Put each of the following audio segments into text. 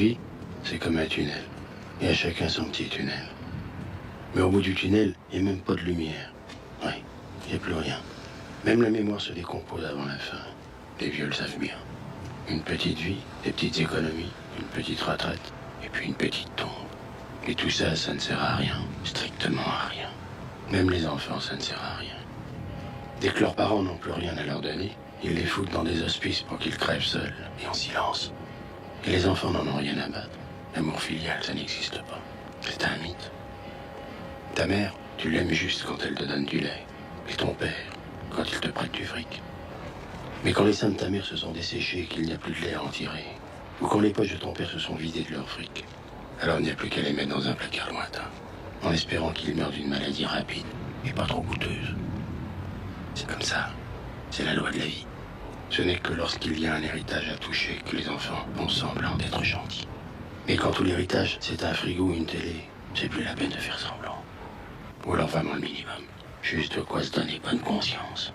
Vie, c'est comme un tunnel. Et à chacun son petit tunnel. Mais au bout du tunnel, il n'y a même pas de lumière. Oui, il n'y a plus rien. Même la mémoire se décompose avant la fin. Les vieux le savent bien. Une petite vie, des petites économies, une petite retraite, et puis une petite tombe. Et tout ça, ça ne sert à rien. Strictement à rien. Même les enfants, ça ne sert à rien. Dès que leurs parents n'ont plus rien à leur donner, ils les foutent dans des hospices pour qu'ils crèvent seuls et en silence. Et les enfants n'en ont rien à battre. L'amour filial, ça n'existe pas. C'est un mythe. Ta mère, tu l'aimes juste quand elle te donne du lait. Et ton père, quand il te prête du fric. Mais quand les seins de ta mère se sont desséchés et qu'il n'y a plus de lait à en tirer, ou quand les poches de ton père se sont vidées de leur fric, alors il n'y a plus qu'à les mettre dans un placard lointain, en espérant qu'ils meurent d'une maladie rapide et pas trop coûteuse. C'est comme ça. C'est la loi de la vie. Ce n'est que lorsqu'il y a un héritage à toucher que les enfants font semblant d'être gentils. Mais quand tout l'héritage, c'est un frigo ou une télé, c'est plus la peine de faire semblant. Ou alors vraiment le minimum. Juste de quoi se donner bonne conscience.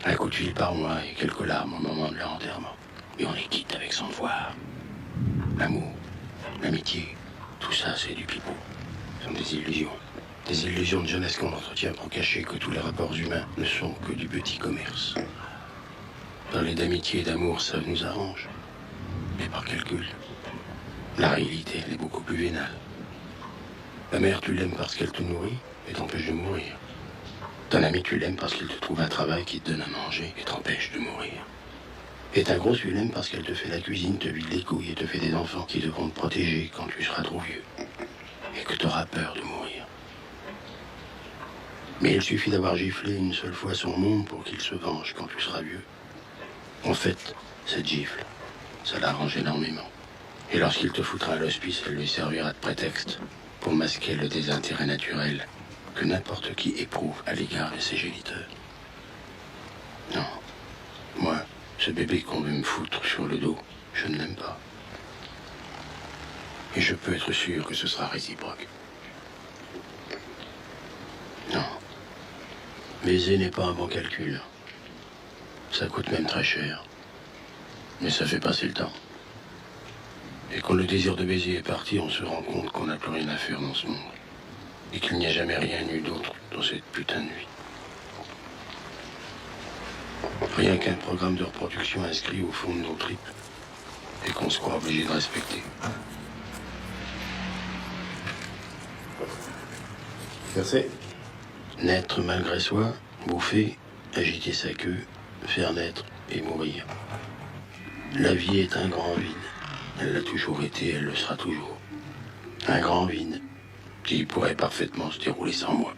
Un coup de fil par mois et quelques larmes au moment de leur enterrement. Et on les quitte avec son devoir. L'amour, l'amitié, tout ça c'est du pipeau. Ce sont des illusions. Des illusions de jeunesse qu'on entretient pour cacher que tous les rapports humains ne sont que du petit commerce. Parler d'amitié et d'amour, ça nous arrange. Mais par calcul. La réalité, elle est beaucoup plus vénale. Ta mère, tu l'aimes parce qu'elle te nourrit et t'empêche de mourir. Ton ami, tu l'aimes parce qu'il te trouve un travail qui te donne à manger et t'empêche de mourir. Et ta grosse, tu l'aimes parce qu'elle te fait la cuisine, te vide les couilles et te fait des enfants qui devront te protéger quand tu seras trop vieux. Et que tu auras peur de mourir. Mais il suffit d'avoir giflé une seule fois son monde pour qu'il se venge quand tu seras vieux. En fait, cette gifle, ça l'arrange énormément. Et lorsqu'il te foutra à l'hospice, elle lui servira de prétexte pour masquer le désintérêt naturel que n'importe qui éprouve à l'égard de ses géniteurs. Non, moi, ce bébé qu'on veut me foutre sur le dos, je ne l'aime pas. Et je peux être sûr que ce sera réciproque. Non, baiser n'est pas un bon calcul. Ça coûte même très cher. Mais ça fait passer le temps. Et quand le désir de baiser est parti, on se rend compte qu'on n'a plus rien à faire dans ce monde. Et qu'il n'y a jamais rien eu d'autre dans cette putain de vie. Rien qu'un programme de reproduction inscrit au fond de nos tripes. Et qu'on se croit obligé de respecter. Merci. Naître malgré soi, bouffer, agiter sa queue, faire naître et mourir. La vie est un grand vide. Elle l'a toujours été, elle le sera toujours. Un grand vide qui pourrait parfaitement se dérouler sans moi.